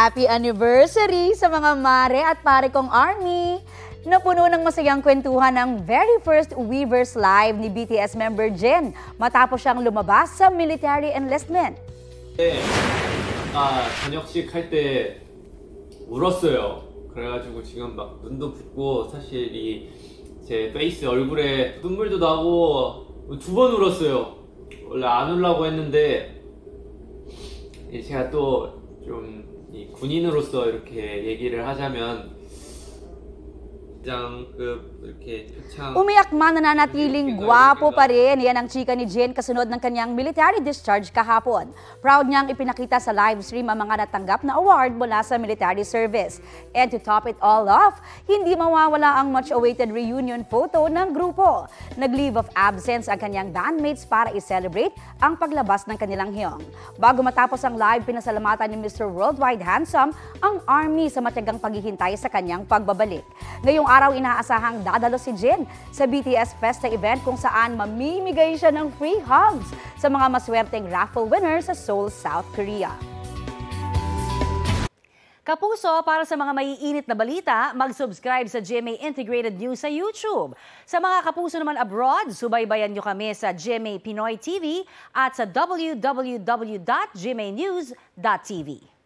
Happy anniversary sa mga mare at pare kong ARMY! Napuno ng masayang kwentuhan ang very first Weverse Live ni BTS member Jin matapos siyang lumabas sa military enlistment. 전역식 할 때 울었어요. 그래가지고 지금 막 눈도 붓고 사실 제 페이스 얼굴에 눈물도 나고 2번 울었어요. 원래 안 울려고 했는데 제가 또 좀 군인으로서 이렇게 얘기를 하자면 Umiyak man na nanatiling gwapo pa rin. Yan ang chika ni Jin kasunod ng kanyang military discharge kahapon. Proud niyang ipinakita sa live stream ang mga natanggap na award mula sa military service. And to top it all off, hindi mawawala ang much-awaited reunion photo ng grupo. Nag-leave of absence ang kanyang bandmates para i-celebrate ang paglabas ng kanilang hiyong. Bago matapos ang live, pinasalamatan ni Mr. Worldwide Handsome ang ARMY sa matiyagang paghihintay sa kanyang pagbabalik. Ngayong araw, inaasahang dadalo si Jin sa BTS Festa event kung saan mamimigay siya ng free hugs sa mga maswerteng raffle winners sa Seoul, South Korea. Kapuso, para sa mga maiinit na balita, mag-subscribe sa GMA Integrated News sa YouTube. Sa mga kapuso naman abroad, subaybayan nyo kami sa GMA Pinoy TV at sa www.gmanews.tv.